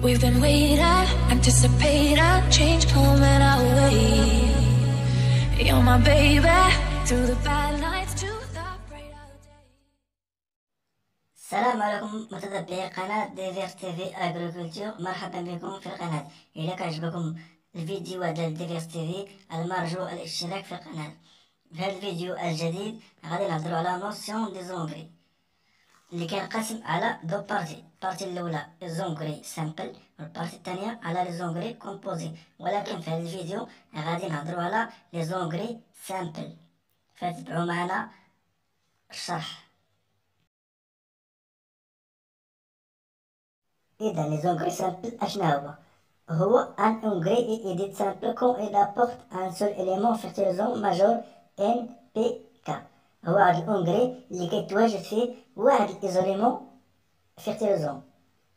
We've been waiting, anticipating, change coming our way. You're my baby, through the bad nights to the brighter days. السلام عليكم متتبعي قناة ديفير تيفي أغريكولتور، مرحبا بكم في القناة. إذا كعجبكم الفيديوهات ديال ديفير تيفي المرجو الاشتراك في القناة. في هذا الفيديو الجديد غادي نهضروا على نوسيون دي زونغري اللي كينقسم على دو بارتي. البارتي الاولى زونغري سامبل والبارتي الثانيه على لي زونغري كومبوزي، ولكن في هذا الفيديو غادي نهضروا على لي زونغري سامبل، فتبعوا معنا الشرح. إذا لي زونغري سامبل أشنا هو ان ingrédient est dit simple quand il apporte un seul élément fertilisant majeur NPK. هو هاد الانغري اللي كيتواجد فيه واحد الايزوليمون فيرتيليزون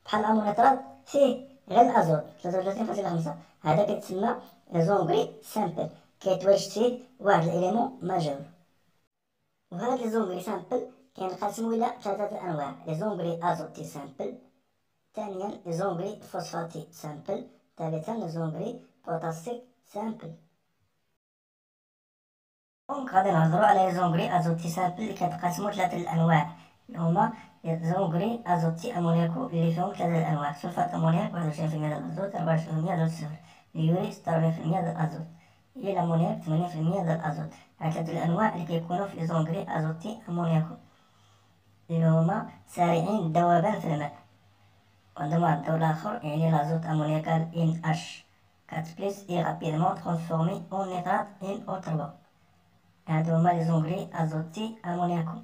بحال الامونيترات فيه غير الازوت 33.5، هذا كيتسمى زونغري سامبل، كيتواجد فيه واحد الاليمون ماجور. وهاد لي زونغري سامبل كينقسموا الى ثلاثه انواع: لي زونغري ازوتي سامبل، ثانيا لي زونغري فوسفاتي سامبل، ثالثا لي زونغري بوتاسيك سامبل. دونك غادي نهضروا على لي زونغري ازوتي سامبل اللي كيتقسموا ثلاثه الانواع، اللي هما زونغري ازوتي امونياكو اللي فيهم ثلاثه الانواع: سلفات امونياك 21% ديال الازوت، 24% ديال الصفر، اليوري 46% ديال الازوت، هي الامونياك 8% ديال الازوت. هاد ثلاثه الانواع اللي كيكونوا في لي زونغري ازوتي امونياكو اللي هما سارعين الذوبان في الماء. وعندهم واحد الدور اخر يعني لازوت امونياكال NH4+ est rapidement transformé en nitrate NO3. هادو هما لي زونغري ازوتي امونياكو.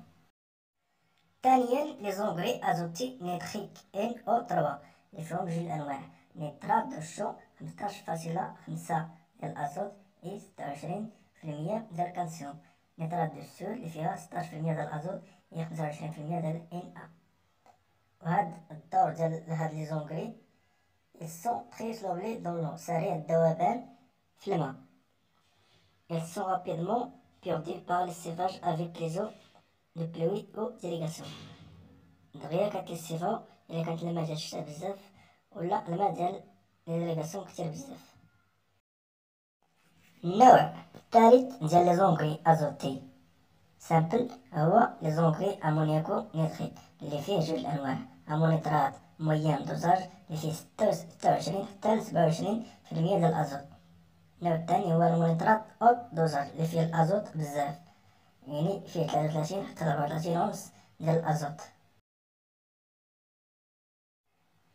ثانيا لي زونغري ازوتي نيتريك NO3 اللي فيهم جوج الانواع: نيترات دو الشو 15.5 ديال الازوت و 26% ديال الكالسيوم، نيترات دو السود اللي فيها 16% ديال الازوت و 25% ديال Na. وهاد الدور ديال هاد لي زونغري ils sont très solubles dans l'eau، سريع الذوبان في الماء. ils sont rapidement perdus par le séchage avec les eaux de pluie ou d'irrigation. دغيا كتلسيفاو إلا كانت الماء ديال الشتا بزاف ولا الماء ديال الإريغاسيون كتير بزاف. النوع الثالث ديال لي زونغري ازوتي سامبل هو لي زونغري امونياكو نيتريك اللي فيه جوج الانواع: امونيترات مويان دوزاج اللي فيه 26 حتى 27% ديال الازوت. النوع الثاني هو المونيترات اوت دوزاج اللي فيه الازوت بزاف، يعني فيه 33 حتى 34 ونص ديال الازوت.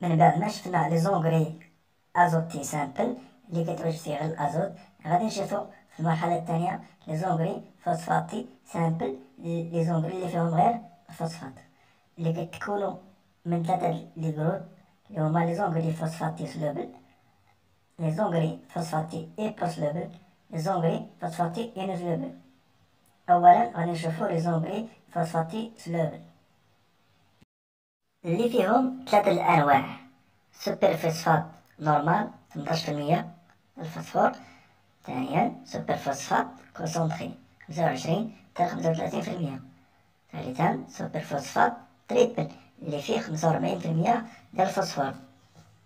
من بعد ما شفنا لي زونغري ازوتي سامبل اللي كيتواجد فيه غير الازوت، غادي نشوفو في المرحله الثانيه لي زونغري فوسفاتي سامبل، لي زونغري اللي فيهم غير الفوسفات اللي كيتكونوا من ثلاثه لي جروب اللي هما لي زونغري فوسفاتي سلوبل، لي زونغري فوسفاتي ايبوسلوبل، لي زونغري فوسفاتي انوسلوبل. اولا غادي نشوفو لي زونغري فوسفاتي سلوبل اللي فيهم ثلاثه الانواع: سوبر فوسفات نورمال 18% الفوسفور، ثانيا سوبر فوسفات كونسونطري 25 حتى 35%، ثالثا سوبر فوسفات تريبل اللي فيه 45% ديال الفوسفور.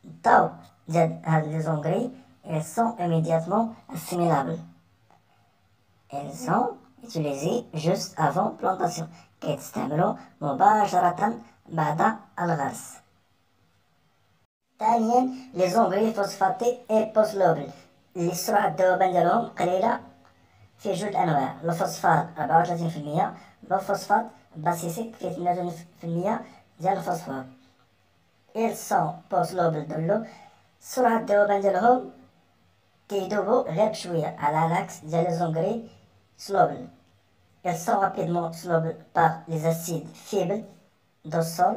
الضوء ديال هاد لي زونغري ils sont immédiatement assimilables. ils sont utilisés juste avant plantation، كيتستعملوا مباشرة بعد الغرس. ثانيا لي زونغري فوسفاتي ايبوسلوبل اللي سرعة الذوبان ديالهم قليلة، فيه جوج الانواع: الفوسفات 34%، الفوسفات باسيسيك فيه 38% ديال الفوسفور. ils sont peu solubles dans l'eau، سرعة الذوبان ديالهم كيدوبو غير بشوية على العكس ديال لي زونغري سلوبل. ils sont rapidement solubles par les acides faibles du sol.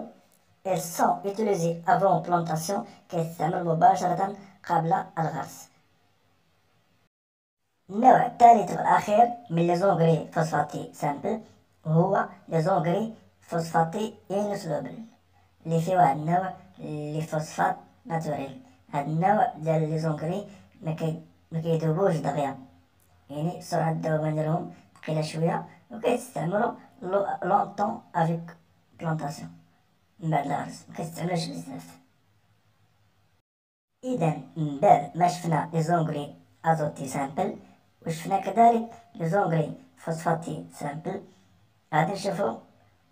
ils sont utilisés avant plantation، كيستعمل مباشرة قبل الغرس. النوع الثالث والأخير من لي زونغري فوسفاتي سامبل هو لي زونغري فوسفاتي انوسلوبل اللي فيه واحد النوع اللي فوسفات ناتوريل. هاد النوع ديال لي زونغري مكيدوبوش دغيا، يعني سرعة الذوبان ديالهم ثقيلة شوية وكيتستعملوا لونطون افيك بلونطاسيون من بعد الغرس، مكيتستعملوش بزاف. إذا من بعد ما شفنا لي زونغري أزوتي سامبل وشفنا كذلك لي زونغري فوسفاتي سامبل، غادي نشوفو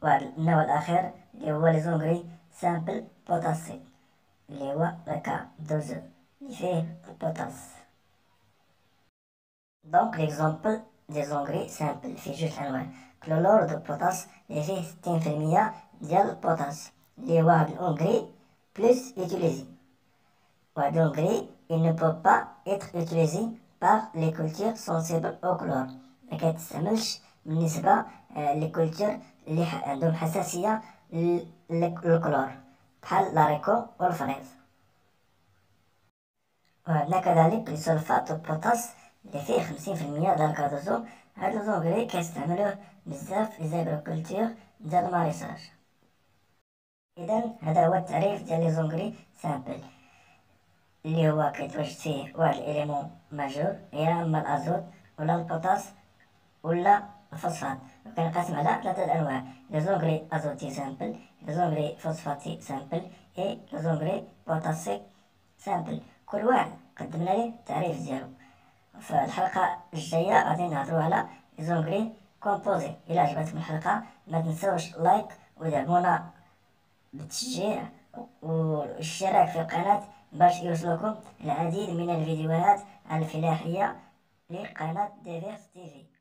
واحد النوع الأخير اللي هو لي زونغري سامبل بوتاسي اللي هو لكا 12 اللي فيه البوتاس. دونك ليكزومبل دي زونغري سامبل فيه جوج أنواع، كلورور دو بوتاس اللي فيه 60% ديال البوتاس اللي هو واحد الأونغري بلوس أوتيليزي. واحد الأونغري il ne peut pas être utilisé par les cultures sensibles au chlore، ما كيتستعملش بالنسبة لي كولتور اللي عندهم حساسية للكلور بحال لاريكو والفريز. وعندنا كذلك السلفات البوتاس اللي فيه 50% ديال الكادوزو، هاد الزونغري كيستعملوه بزاف في زاغروكولتور ديال الماريساج. إذا هذا هو التعريف ديال لي زونغري سامبل اللي هو كيتواجد فيه واحد الاليمون ماجور يا اما الازوت ولا البوتاس ولا الفوسفات، وكنقسم على 3 انواع، لي زونغري ازوتي سامبل، لي زونغري فوسفاتي سامبل، اي لي زونغري بوتاسي سامبل. كل واحد قدمنا ليه التعريف ديالو. في الحلقه الجايه غادي نهضروا على لي زونغري كومبوزي. الى عجبتكم الحلقه ما تنساوش لايك ودعمونا بالتشجيع والاشتراك في القناه باش يوصلكم العديد من الفيديوهات الفلاحيه لقناه ديفيرس تيفي.